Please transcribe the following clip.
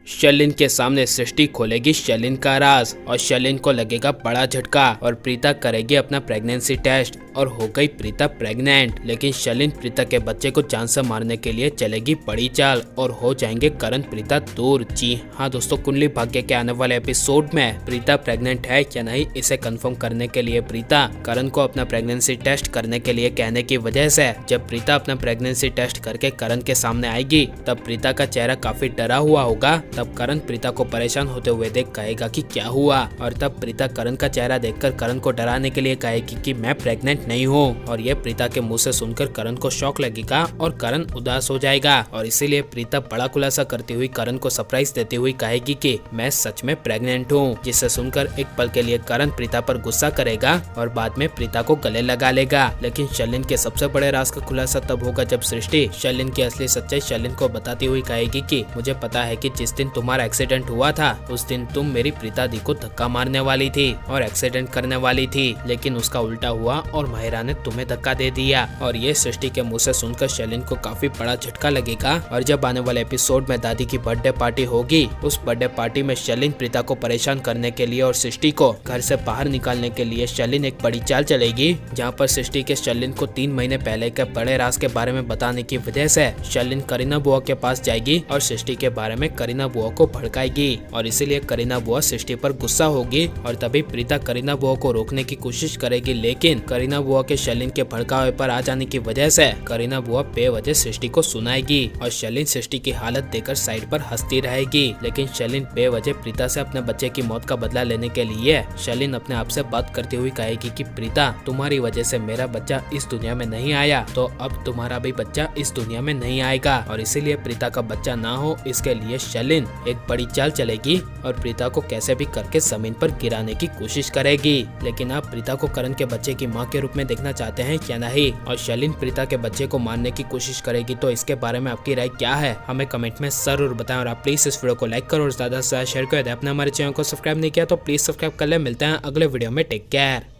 शर्लिन के सामने सृष्टि खोलेगी शर्लिन का राज और शर्लिन को लगेगा बड़ा झटका और प्रीता करेगी अपना प्रेगनेंसी टेस्ट और हो गई प्रीता प्रेग्नेंट। लेकिन शर्लिन प्रीता के बच्चे को जान से मारने के लिए चलेगी बड़ी चाल और हो जाएंगे करण प्रीता दूर। जी हाँ दोस्तों, कुंडली भाग्य के आने वाले एपिसोड में प्रीता प्रेग्नेंट है या नहीं इसे कंफर्म करने के लिए प्रीता करण को अपना प्रेगनेंसी टेस्ट करने के लिए कहने की वजह से जब प्रीता अपना प्रेगनेंसी टेस्ट करके करण के सामने आएगी तब प्रीता का चेहरा काफी डरा हुआ होगा। तब करण प्रीता को परेशान होते हुए देख कहेगा कि क्या हुआ, और तब प्रीता करण का चेहरा देखकर करण को डराने के लिए कहेगी कि मैं प्रेग्नेंट नहीं हूँ। और ये प्रीता के मुंह से सुनकर करण को शॉक लगेगा और करण उदास हो जाएगा और इसीलिए प्रीता बड़ा खुलासा करती हुई करण को सरप्राइज देती हुई कहेगी कि मैं सच में प्रेग्नेंट हूँ। जिसे सुनकर एक पल के लिए करण प्रीता पर गुस्सा करेगा और बाद में प्रीता को गले लगा लेगा। लेकिन शर्लिन के सबसे बड़े राज का खुलासा तब होगा जब सृष्टि शर्लिन की असली सच्चाई शर्लिन को बताती हुई कहेगी कि मुझे पता है कि जिस दिन तुम्हारा एक्सीडेंट हुआ था उस दिन तुम मेरी प्रीता दी को धक्का मारने वाली थी और एक्सीडेंट करने वाली थी, लेकिन उसका उल्टा हुआ और माहिरा ने तुम्हें धक्का दे दिया। और ये सृष्टि के मुंह से सुनकर शर्लिन को काफी बड़ा झटका लगेगा। और जब आने वाले एपिसोड में दादी की बर्थडे पार्टी होगी उस बर्थडे पार्टी में शर्लिन प्रीता को परेशान करने के लिए और सृष्टि को घर से बाहर निकालने के लिए शर्लिन एक बड़ी चाल चलेगी, जहाँ पर सृष्टि के शर्लिन को 3 महीने पहले के बड़े राज के बारे में बताने की वजह से शर्लिन करीना बुआ के पास जाएगी और सृष्टि के बारे में करीना बुआ को भड़काएगी और इसीलिए करीना बुआ सृष्टि पर गुस्सा होगी और तभी प्रीता करीना बुआ को रोकने की कोशिश करेगी। लेकिन करीना बुआ के शर्लिन के भड़कावे पर आ जाने की वजह से करीना बुआ बेवजह सृष्टि को सुनाएगी और शर्लिन सृष्टि की हालत देखकर साइड पर हंसती रहेगी। लेकिन शर्लिन बेवजह प्रीता से अपने बच्चे की मौत का बदला लेने के लिए शर्लिन अपने आप से बात करती हुई कहेगी कि प्रीता तुम्हारी वजह से मेरा बच्चा इस दुनिया में नहीं आया तो अब तुम्हारा भी बच्चा इस दुनिया में नहीं आएगा और इसीलिए प्रीता का बच्चा ना हो इसके लिए शर्लिन एक बड़ी चाल चलेगी और प्रीता को कैसे भी करके जमीन पर गिराने की कोशिश करेगी। लेकिन आप प्रीता को करण के बच्चे की मां के रूप में देखना चाहते हैं या नहीं, और शर्लिन प्रीता के बच्चे को मारने की कोशिश करेगी तो इसके बारे में आपकी राय क्या है हमें कमेंट में जरूर बताएं। और आप प्लीज इस वीडियो को लाइक करो और ज्यादा से ज्यादा शेयर कर दें। अपने हमारे चैनल को सब्सक्राइब नहीं किया तो प्लीज सब्सक्राइब कर ले। मिलते हैं अगले वीडियो में, टेक केयर।